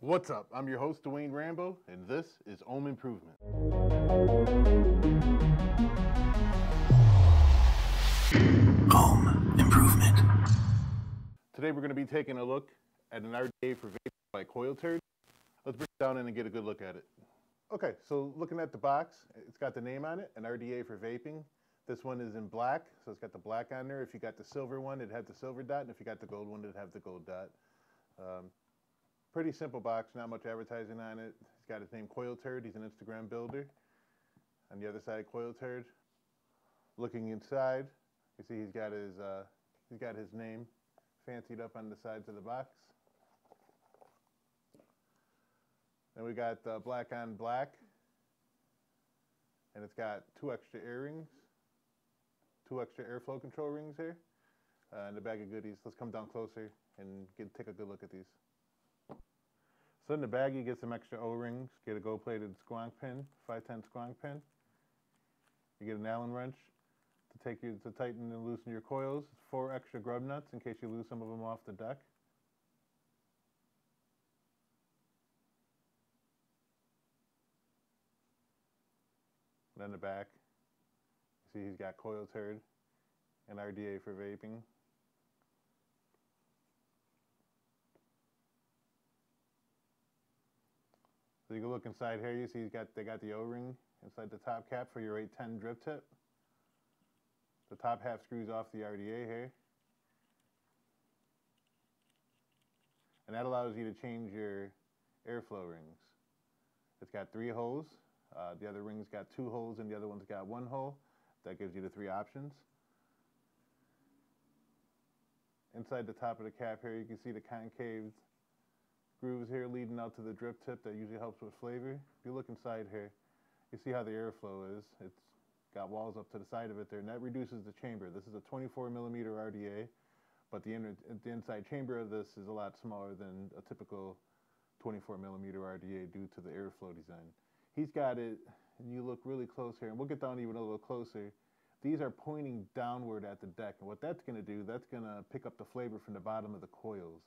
What's up? I'm your host, Dwayne Rambo, and this is Home Improvement. Home Improvement. Today we're going to be taking a look at an RDA for Vaping by Coilturd. Let's break it down and get a good look at it. Okay, so looking at the box, it's got the name on it, an RDA for Vaping. This one is in black, so it's got the black on there. If you got the silver one, it'd have the silver dot, and if you got the gold one, it'd have the gold dot. Pretty simple box, not much advertising on it. He's got his name Coilturd. He's an Instagram builder. On the other side, Coilturd. Looking inside, you see he's got his name fancied up on the sides of the box. Then we got black on black, and it's got two extra air rings, two extra airflow control rings here, and a bag of goodies. Let's come down closer and take a good look at these. So in the bag, you get some extra O-rings, get a gold-plated squonk pin, 510 squonk pin. You get an Allen wrench to tighten and loosen your coils. 4 extra grub nuts in case you lose some of them off the deck. And then the back, you see he's got Coilturd and RDA for vaping. So you can look inside here, you see they got the O-ring inside the top cap for your 810 Driptip. The top half screws off the RDA here. And that allows you to change your airflow rings. It's got 3 holes. The other ring's got 2 holes and the other one's got 1 hole. That gives you the 3 options. Inside the top of the cap here, you can see the concave grooves here leading out to the drip tip that usually helps with flavor. If you look inside here, you see how the airflow is. It's got walls up to the side of it there, and that reduces the chamber. This is a 24 millimeter RDA, but the inside chamber of this is a lot smaller than a typical 24 millimeter RDA due to the airflow design. He's got it, and you look really close here, and we'll get down even a little closer. These are pointing downward at the deck, and what that's going to do, that's going to pick up the flavor from the bottom of the coils.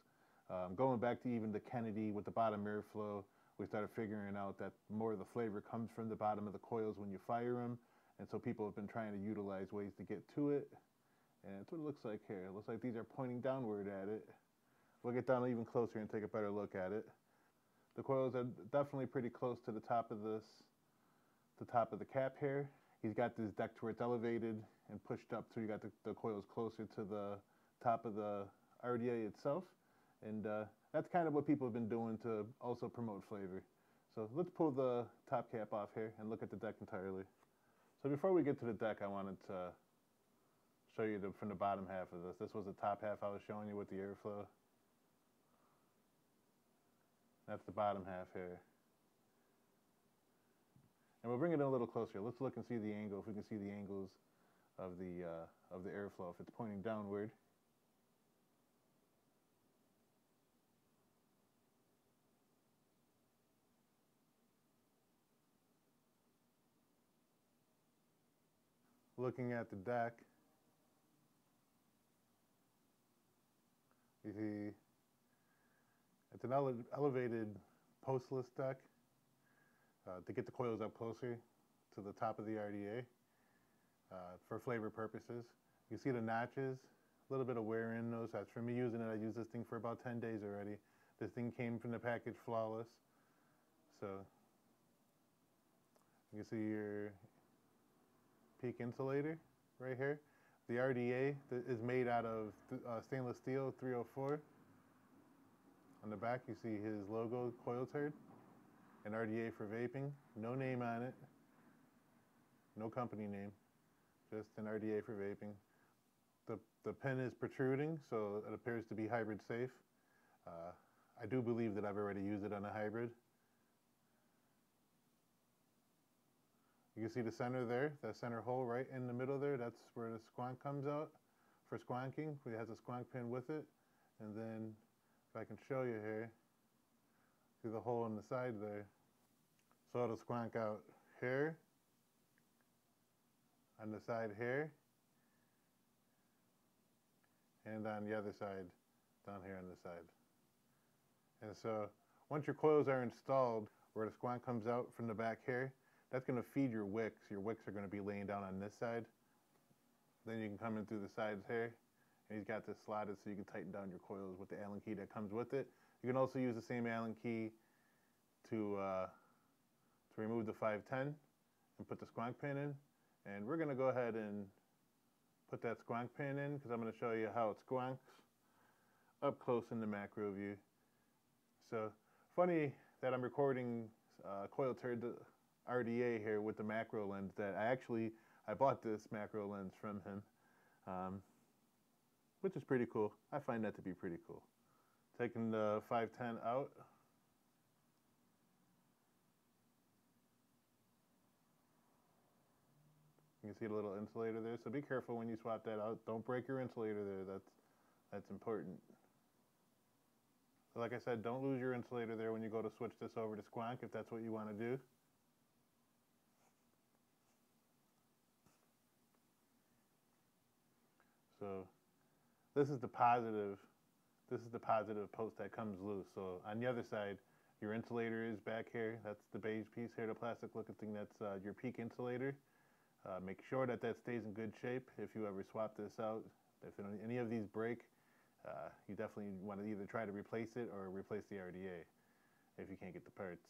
Going back to even the Kennedy with the bottom airflow, we started figuring out that more of the flavor comes from the bottom of the coils when you fire them, and so people have been trying to utilize ways to get to it, and that's what it looks like here. It looks like these are pointing downward at it. We'll get down even closer and take a better look at it. The coils are definitely pretty close to the top of the cap here. He's got this deck to where it's elevated and pushed up, so you got the coils closer to the top of the RDA itself. And that's kind of what people have been doing to also promote flavor. So let's pull the top cap off here and look at the deck entirely. So before we get to the deck, I wanted to show you from the bottom half of this. This was the top half I was showing you with the airflow. That's the bottom half here. And we'll bring it in a little closer. Let's look and see the angle, if we can see the angles of the airflow, if it's pointing downward. Looking at the deck, you see it's an elevated postless deck to get the coils up closer to the top of the RDA for flavor purposes. You see the notches, a little bit of wear in those. That's for me using it. I used this thing for about 10 days already. This thing came from the package flawless. So you can see your peak insulator right here. The RDA is made out of stainless steel 304. On the back you see his logo, Coilturd, and RDA for vaping. No name on it, no company name, just an RDA for vaping. The pin is protruding, so it appears to be hybrid safe. I do believe that I've already used it on a hybrid. You can see the center there, that center hole right in the middle there, that's where the squonk comes out for squonking. It has a squonk pin with it. And then, if I can show you here, see the hole on the side there. So it'll squonk out here, on the side here, and on the other side, down here on the side. And so Once your coils are installed, where the squonk comes out from the back here, that's going to feed your wicks. Your wicks are going to be laying down on this side. Then you can come in through the sides here, and he's got this slotted so you can tighten down your coils with the Allen key that comes with it. You can also use the same Allen key to remove the 510 and put the squonk pin in. And we're going to go ahead and put that squonk pin in because I'm going to show you how it squonks up close in the macro view. So funny that I'm recording Coilturd RDA here with the macro lens. That I bought this macro lens from him, which is pretty cool. I find that to be pretty cool. Taking the 510 out. You can see the little insulator there, so be careful when you swap that out. Don't break your insulator there. That's important. So like I said, don't lose your insulator there when you go to switch this over to squonk if that's what you want to do. So this is the positive post that comes loose. So on the other side, your insulator is back here. That's the beige piece here, the plastic looking thing. That's your peak insulator. Make sure that stays in good shape if you ever swap this out. If any of these break, you definitely want to either try to replace it or replace the RDA if you can't get the parts.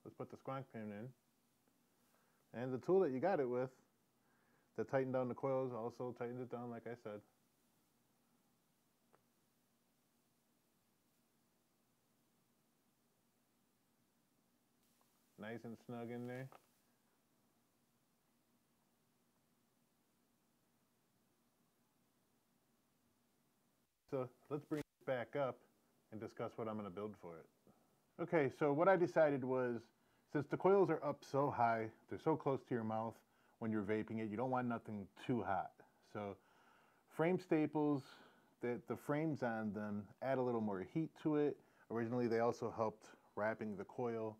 Let's put the squonk pin in. And the tool that you got it with that tightened down the coils also tightens it down like I said. Nice and snug in there. So let's bring it back up and discuss what I'm going to build for it. Okay, so what I decided was, since the coils are up so high, they're so close to your mouth when you're vaping it, you don't want nothing too hot. So frame staples, the frames on them add a little more heat to it. Originally they also helped wrapping the coil.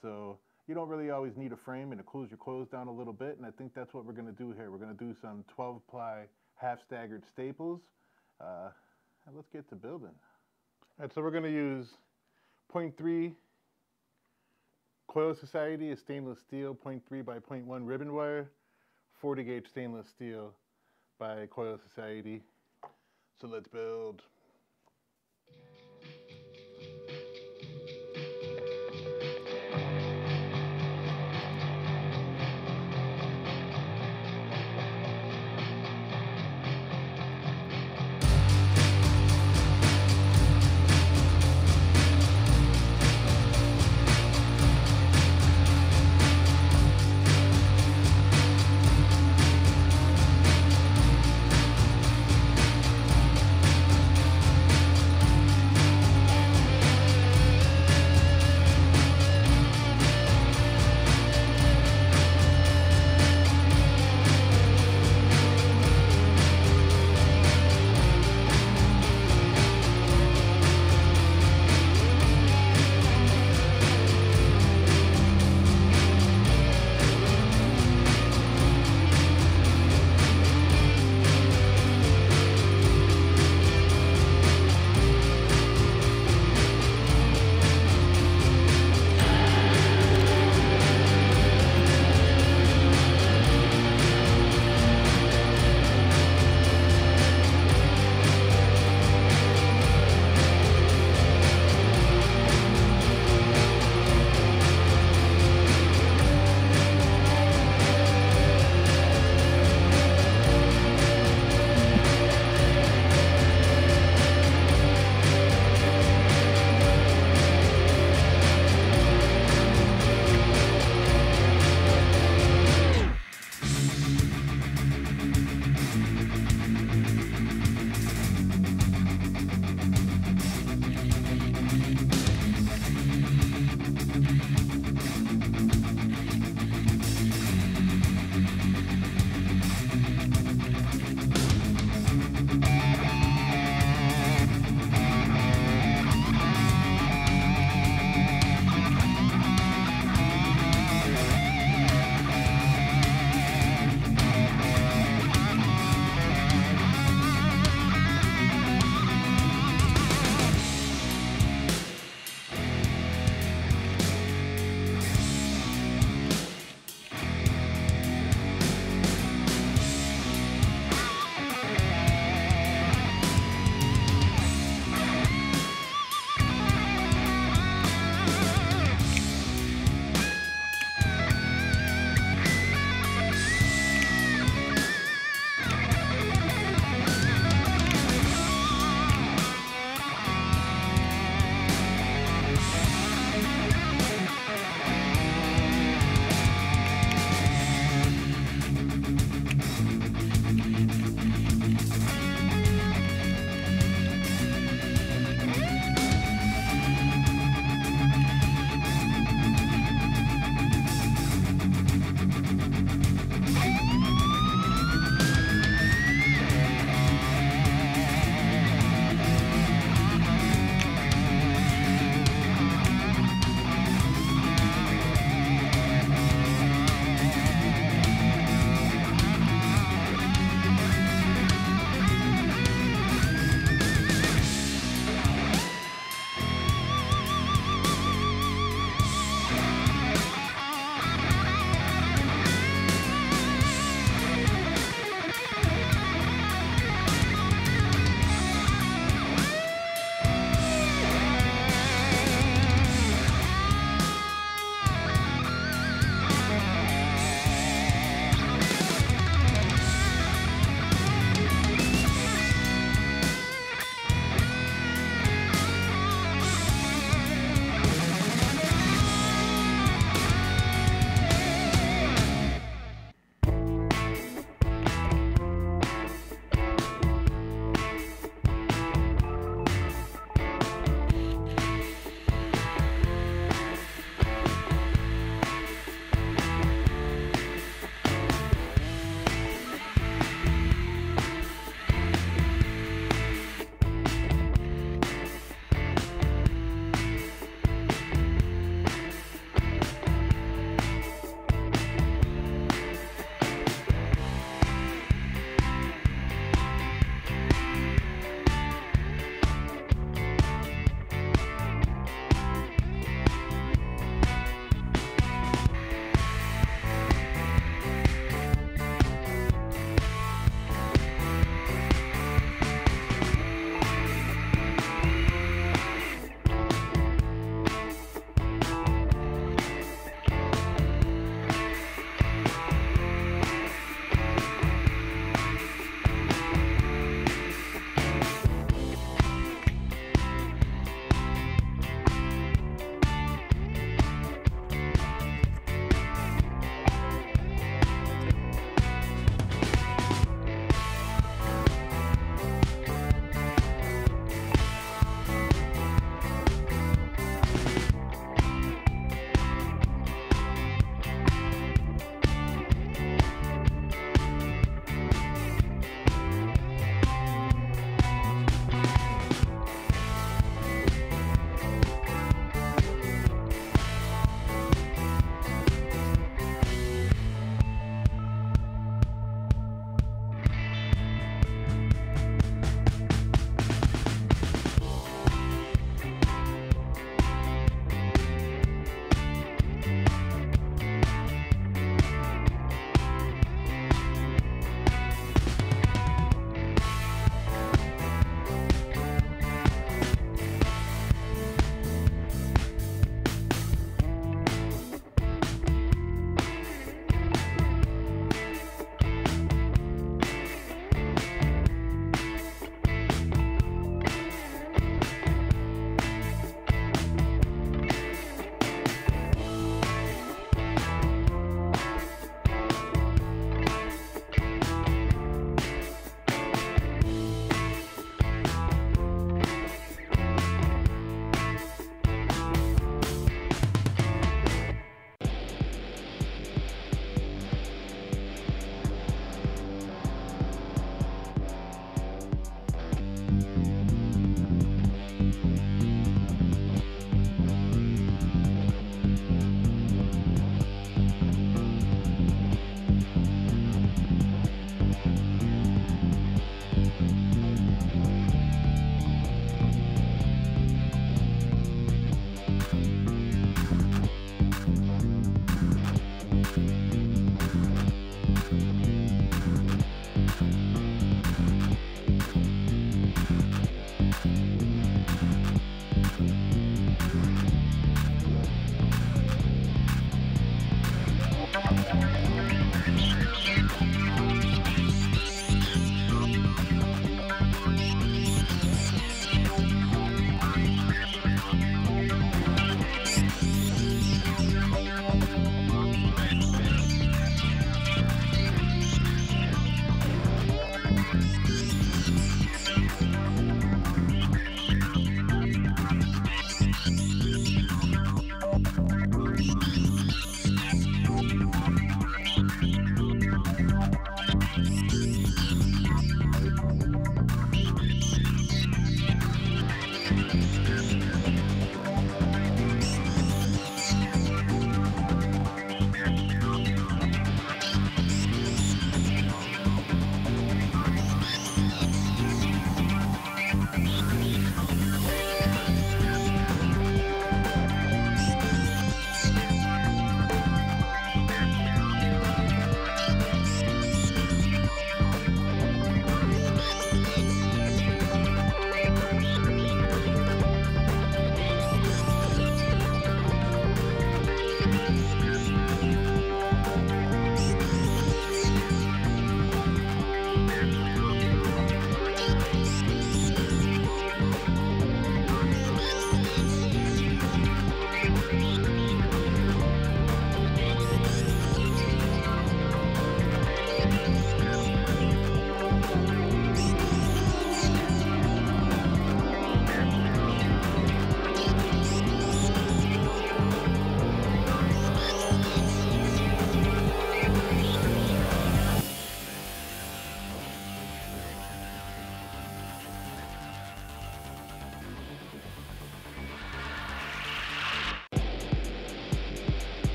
So you don't really always need a frame, and it cools your coils down a little bit, and I think that's what we're going to do here. We're going to do some 12-ply half staggered staples, and let's get to building. All right, so we're going to use 0.3 Coil Society is stainless steel, 0.3 by 0.1 ribbon wire, 40 gauge stainless steel by Coil Society. So let's build.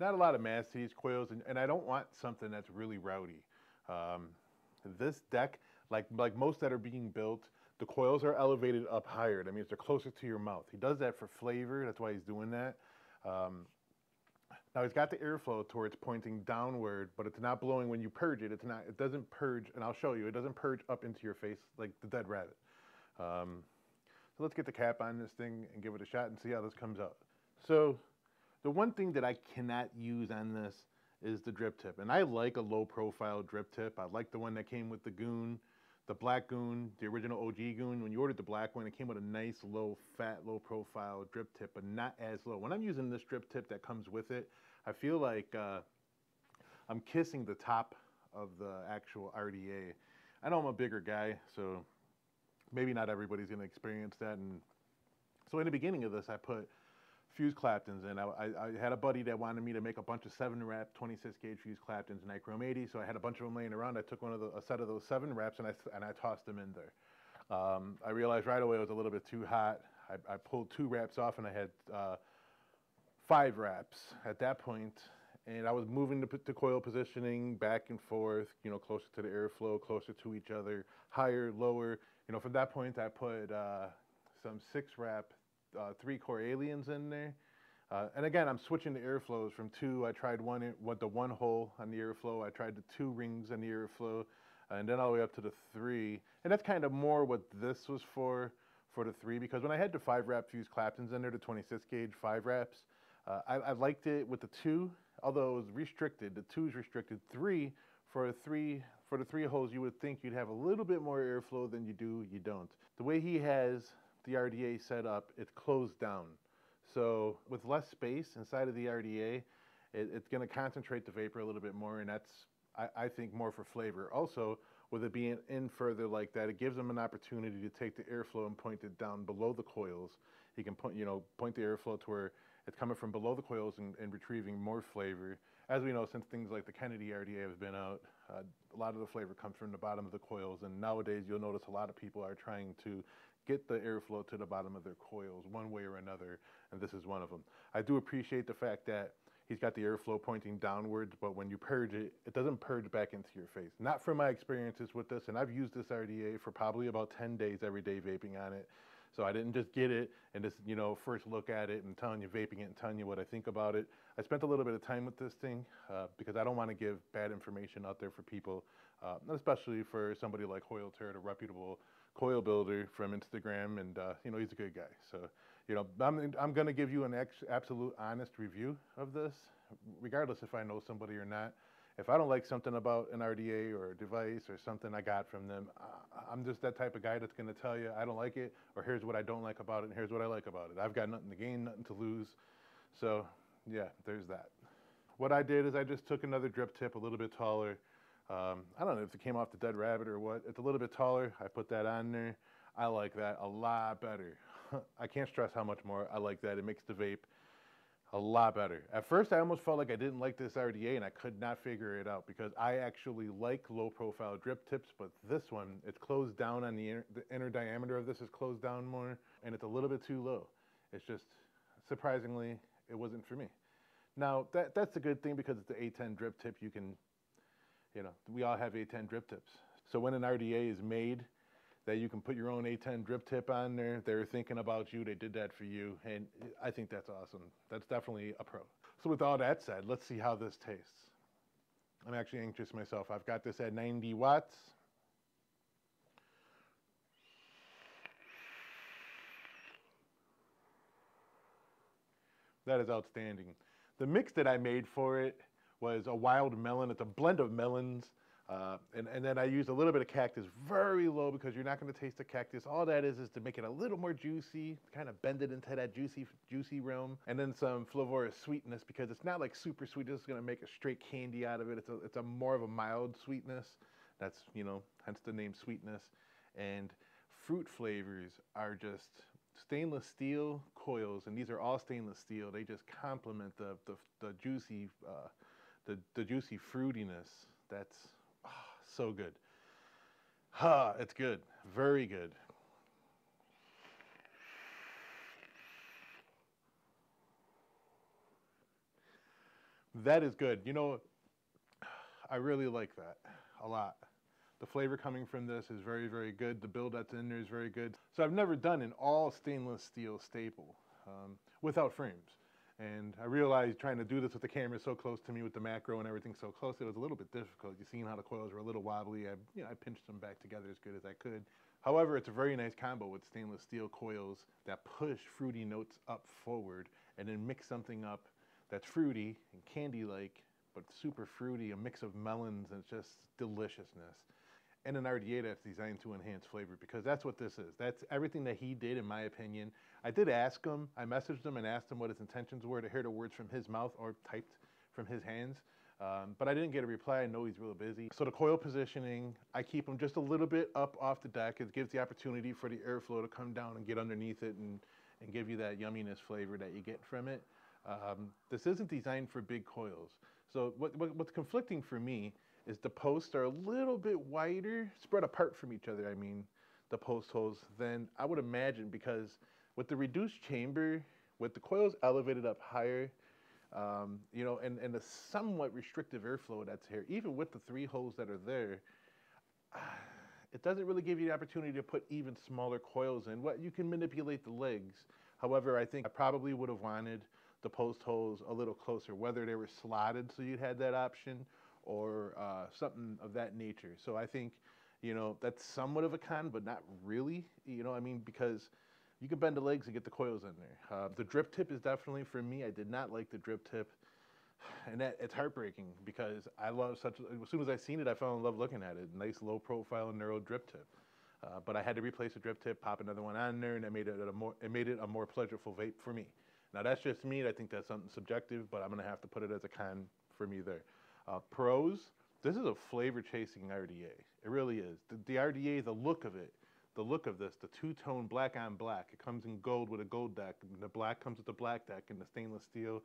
not a lot of mass to these coils, and I don't want something that's really rowdy. This deck, like most that are being built, the coils are elevated up higher. That means they're closer to your mouth. He does that for flavor. That's why he's doing that. Now he's got the airflow towards pointing downward, but it's not blowing when you purge it. It doesn't purge, and I'll show you, it doesn't purge up into your face like the dead rabbit. So let's get the cap on this thing and give it a shot and see how this comes out. So the one thing that I cannot use on this is the drip tip. And I like a low profile drip tip. I like the one that came with the Goon, the black Goon, the original OG Goon. When you ordered the black one, it came with a nice low fat, low profile drip tip, but not as low. When I'm using this drip tip that comes with it, I feel like I'm kissing the top of the actual RDA. I know I'm a bigger guy, so maybe not everybody's gonna experience that. And so in the beginning of this, I put fuse Claptons in. I had a buddy that wanted me to make a bunch of 7-wrap 26 gauge fuse Claptons Nichrome 80, so I had a bunch of them laying around. I took a set of those 7-wraps and I tossed them in there. I realized right away it was a little bit too hot. I pulled 2 wraps off and I had 5 wraps at that point, and I was moving the coil positioning back and forth, you know, closer to the airflow, closer to each other, higher, lower. You know, from that point I put some 6-wrap 3-core aliens in there. And again, I'm switching the airflows from 2. I tried the 1 hole on the airflow. I tried the 2 rings on the airflow, and then all the way up to the 3. And that's kind of more what this was for the 3, because when I had the 5-wrap fuse Claptons in there, the 26 gauge 5 wraps, I liked it with the 2, although it was restricted. The 2 is restricted. 3, for the 3 holes, you would think you'd have a little bit more airflow than you do. You don't. The way he has the RDA set up, it's closed down. So with less space inside of the RDA, it's going to concentrate the vapor a little bit more, and that's, I think, more for flavor. Also, with it being in further like that, it gives them an opportunity to take the airflow and point it down below the coils. He can point the airflow to where it's coming from below the coils and retrieving more flavor. As we know, since things like the Kennedy RDA have been out, a lot of the flavor comes from the bottom of the coils, and nowadays you'll notice a lot of people are trying to get the airflow to the bottom of their coils one way or another, and this is one of them. I do appreciate the fact that he's got the airflow pointing downwards, but when you purge it, it doesn't purge back into your face. Not from my experiences with this, and I've used this RDA for probably about 10 days every day vaping on it. So I didn't just get it and just, you know, first look at it and telling you, vaping it and telling you what I think about it. I spent a little bit of time with this thing because I don't want to give bad information out there for people, especially for somebody like Coilturd, a reputable coil builder from Instagram, and you know, he's a good guy. So, you know, I'm going to give you an absolute honest review of this, regardless if I know somebody or not. If I don't like something about an RDA or a device or something I got from them, I'm just that type of guy that's going to tell you I don't like it, or here's what I don't like about it, and here's what I like about it. I've got nothing to gain, nothing to lose. So yeah, there's that. What I did is I just took another drip tip, a little bit taller. I don't know if it came off the dead rabbit or what. It's a little bit taller. I put that on there. I like that a lot better. I can't stress how much more I like that. It makes the vape a lot better. At first, I almost felt like I didn't like this RDA, and I could not figure it out because I actually like low-profile drip tips, but this one, it's closed down on the inner diameter of this is closed down more, and it's a little bit too low. It's just, surprisingly, it wasn't for me. Now, that's a good thing because it's the A10 drip tip. You can, you know, we all have A10 drip tips. So when an RDA is made, that you can put your own A10 drip tip on there. They're thinking about you. They did that for you. And I think that's awesome. That's definitely a pro. So with all that said, let's see how this tastes. I'm actually anxious myself. I've got this at 90 watts. That is outstanding. The mix that I made for it was a wild melon. It's a blend of melons. And then I used a little bit of cactus, very low, because you're not going to taste the cactus. All that is to make it a little more juicy, kind of bend it into that juicy realm. And then some flavorous sweetness, because it's not like super sweet. It's going to make a straight candy out of it. It's a more of a mild sweetness. That's, you know, hence the name sweetness. And fruit flavors are just stainless steel coils, and these are all stainless steel. They just complement the juicy fruitiness. That's so good. It's good. Very good. That is good. You know, I really like that a lot. The flavor coming from this is very, very good. The build that's in there is very good. So I've never done an all stainless steel staple without frames. And I realized trying to do this with the camera so close to me with the macro and everything so close, it was a little bit difficult. You seen how the coils were a little wobbly. I pinched them back together as good as I could. However, it's a very nice combo with stainless steel coils that push fruity notes up forward and then mix something up that's fruity and candy-like, but super fruity, a mix of melons, and it's just deliciousness. And an RDA that's designed to enhance flavor, because that's what this is. That's everything that he did, in my opinion. I did ask him, I messaged him and asked him what his intentions were to hear the words from his mouth or typed from his hands. But I didn't get a reply. I know he's real busy. So the coil positioning, I keep them just a little bit up off the deck. It gives the opportunity for the airflow to come down and get underneath it and give you that yumminess flavor that you get from it. This isn't designed for big coils. So what's conflicting for me is the posts are a little bit wider, spread apart from each other, I mean, the post holes, than I would imagine, because with the reduced chamber, with the coils elevated up higher, you know, and the somewhat restrictive airflow that's here, even with the 3 holes that are there, it doesn't really give you the opportunity to put even smaller coils in. What you can manipulate the legs. However, I think I probably would have wanted the post holes a little closer, whether they were slotted so you'd had that option, or something of that nature. So I think, you know, that's somewhat of a con, but not really, you know, I mean, because you can bend the legs and get the coils in there. The drip tip is definitely, for me, I did not like the drip tip. And it's heartbreaking, because I love as soon as I seen it, I fell in love looking at it. Nice low profile narrow drip tip. But I had to replace the drip tip, pop another one on there, and it made it a more pleasurable vape for me. Now that's just me, I think that's something subjective, but I'm gonna have to put it as a con for me there. Pros, this is a flavor chasing RDA. It really is. The RDA, the look of it, the look of this, the two-tone black on black. It comes in gold with a gold deck, and the black comes with the black deck, and the stainless steel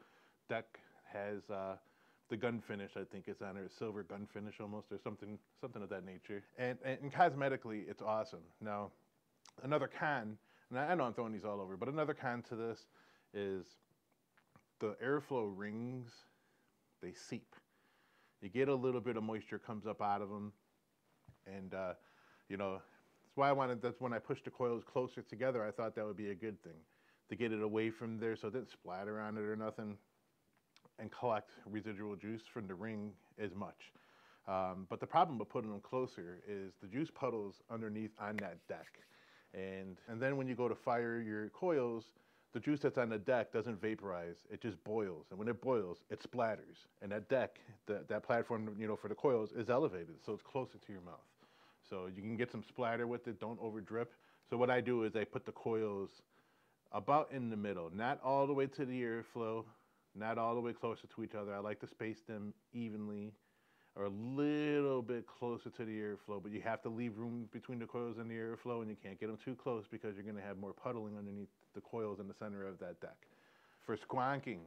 deck has the gun finish, I think it's on it, silver gun finish almost, or something of that nature. And cosmetically, it's awesome. Now, another con, and I know I'm throwing these all over, but another con to this is the airflow rings, they seep. You get a little bit of moisture comes up out of them, and you know, that's when I pushed the coils closer together. I thought that would be a good thing, to get it away from there so it didn't splatter on it or nothing, and collect residual juice from the ring as much. But the problem with putting them closer is the juice puddles underneath on that deck, and then when you go to fire your coils, the juice that's on the deck doesn't vaporize, it just boils. And when it boils, it splatters. And that deck, that platform, you know, for the coils is elevated, so it's closer to your mouth. So you can get some splatter with it, don't over drip. So what I do is I put the coils about in the middle, not all the way to the airflow, not all the way closer to each other. I like to space them evenly, or a little bit closer to the airflow, but you have to leave room between the coils and the airflow, and you can't get them too close because you're gonna have more puddling underneath the coils in the center of that deck. For squonking,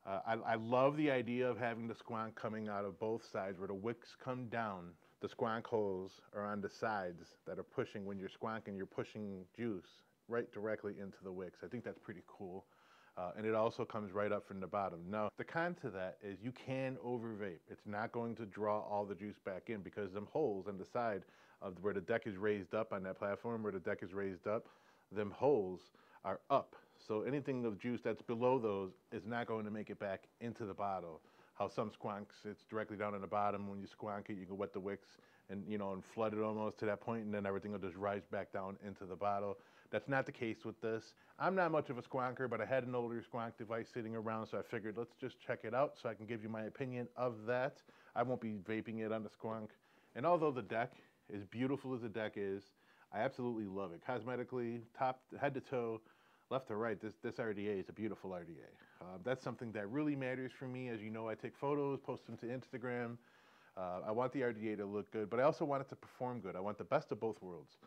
I love the idea of having the squonk coming out of both sides, where the wicks come down. The squonk holes are on the sides that are pushing. When you're squonking, you're pushing juice right directly into the wicks. I think that's pretty cool. And it also comes right up from the bottom. Now, the con to that is you can over vape. It's not going to draw all the juice back in, because them holes on the side of where the deck is raised up on that platform, where the deck is raised up, them holes are up. So anything of juice that's below those is not going to make it back into the bottle. How some squonks, it's directly down in the bottom. When you squonk it, you can wet the wicks and, you know, and flood it almost to that point, and then everything will just rise back down into the bottle. That's not the case with this. I'm not much of a squonker, but I had an older squonk device sitting around, so I figured let's just check it out so I can give you my opinion of that. I won't be vaping it on the squonk. And although the deck, as beautiful as the deck is, I absolutely love it. Cosmetically, top, head to toe, left to right, this RDA is a beautiful RDA. That's something that really matters for me. As you know, I take photos, post them to Instagram. I want the RDA to look good, but I also want it to perform good. I want the best of both worlds.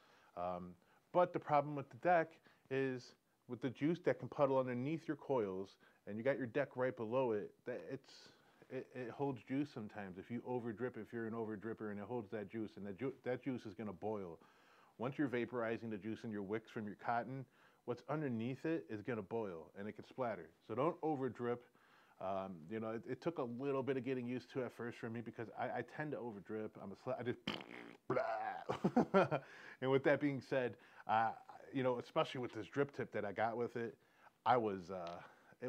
But the problem with the deck is, with the juice that can puddle underneath your coils, and you got your deck right below it, it holds juice sometimes. If you over drip, if you're an over dripper, and it holds that juice, and that juice is gonna boil. Once you're vaporizing the juice in your wicks from your cotton, what's underneath it is gonna boil, and it can splatter. So don't over drip. You know, it took a little bit of getting used to at first for me because I tend to over drip. I just blah. And with that being said, you know, especially with this drip tip that I got with it, it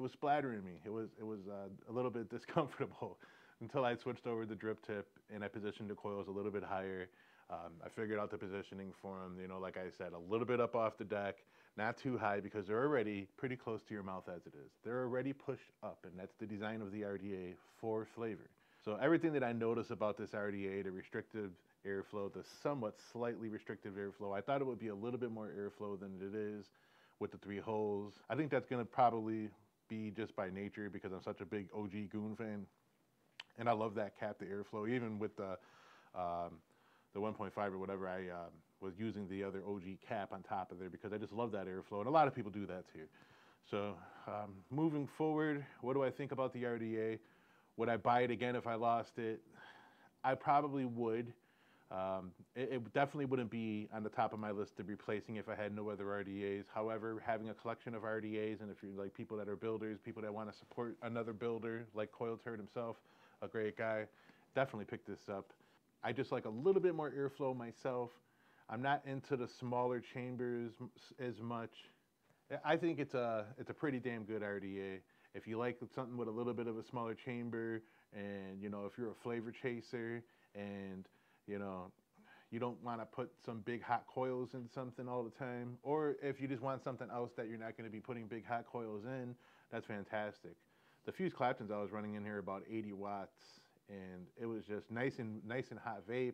was splattering me. It was a little bit discomfortable until I switched over the drip tip and I positioned the coils a little bit higher. I figured out the positioning for them, you know, like I said, a little bit up off the deck, not too high because they're already pretty close to your mouth as it is. They're already pushed up, and that's the design of the RDA for flavor. So everything that I notice about this RDA, the restrictive airflow, the somewhat slightly restrictive airflow, I thought it would be a little bit more airflow than it is with the 3 holes. I think that's going to probably be just by nature because I'm such a big OG Goon fan. And I love that cap, the airflow, even with the 1.5 or whatever, I was using the other OG cap on top of there because I just love that airflow, and a lot of people do that too. So moving forward, what do I think about the RDA? Would I buy it again if I lost it? I probably would. It definitely wouldn't be on the top of my list of replacing if I had no other RDAs. However, having a collection of RDAs, and if you're like people that are builders, people that want to support another builder like Coilturd himself, a great guy, definitely pick this up. I just like a little bit more airflow myself. I'm not into the smaller chambers as much. I think it's a pretty damn good RDA. If you like something with a little bit of a smaller chamber, and you know, if you're a flavor chaser, and you know, you don't want to put some big hot coils in something all the time, or if you just want something else that you're not going to be putting big hot coils in, that's fantastic. The fused Claptons I was running in here about 80 watts, and it was just nice and hot vape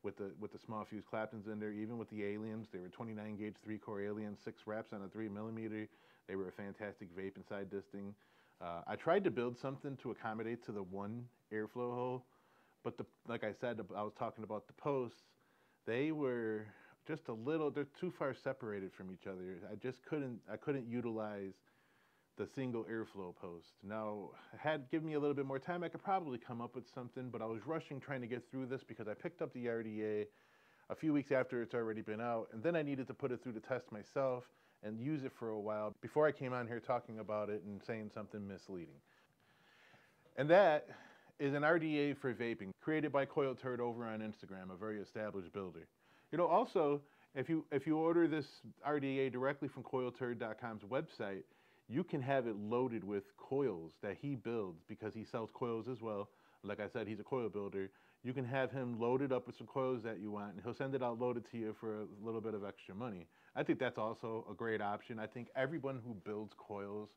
with the small fused Claptons in there. Even with the aliens, they were 29 gauge 3-core aliens, 6 reps on a 3mm. They were a fantastic vape inside this thing. I tried to build something to accommodate to the one airflow hole, but like I said, I was talking about the posts. They were just a little, they're too far separated from each other. I couldn't utilize the single airflow post. Now, had given me a little bit more time, I could probably come up with something, but I was rushing trying to get through this because I picked up the RDA a few weeks after it's already been out, and then I needed to put it through the test myself and use it for a while before I came on here talking about it and saying something misleading. And that is an RDA for vaping, created by Coilturd over on Instagram, a very established builder. You know, also, if you order this RDA directly from Coilturd.com's website, you can have it loaded with coils that he builds because he sells coils as well. Like I said, he's a coil builder. You can have him loaded up with some coils that you want, and he'll send it out loaded to you for a little bit of extra money. I think that's also a great option. I think everyone who builds coils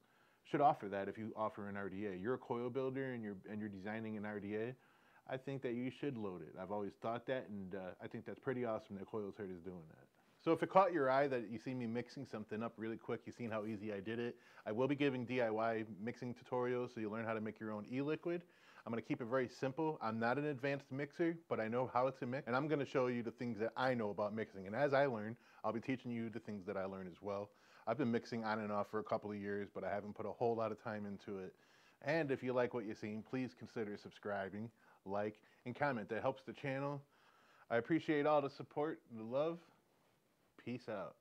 should offer that if you offer an RDA. You're a coil builder and you're designing an RDA. I think that you should load it. I've always thought that, and I think that's pretty awesome that Coilturd is doing that. So if it caught your eye that you see me mixing something up really quick, you've seen how easy I did it. I will be giving DIY mixing tutorials so you'll learn how to make your own e-liquid. I'm going to keep it very simple. I'm not an advanced mixer, but I know how to mix, and I'm going to show you the things that I know about mixing. And as I learn, I'll be teaching you the things that I learn as well. I've been mixing on and off for a couple of years, but I haven't put a whole lot of time into it. And if you like what you're seeing, please consider subscribing, like, and comment. That helps the channel. I appreciate all the support and the love. Peace out.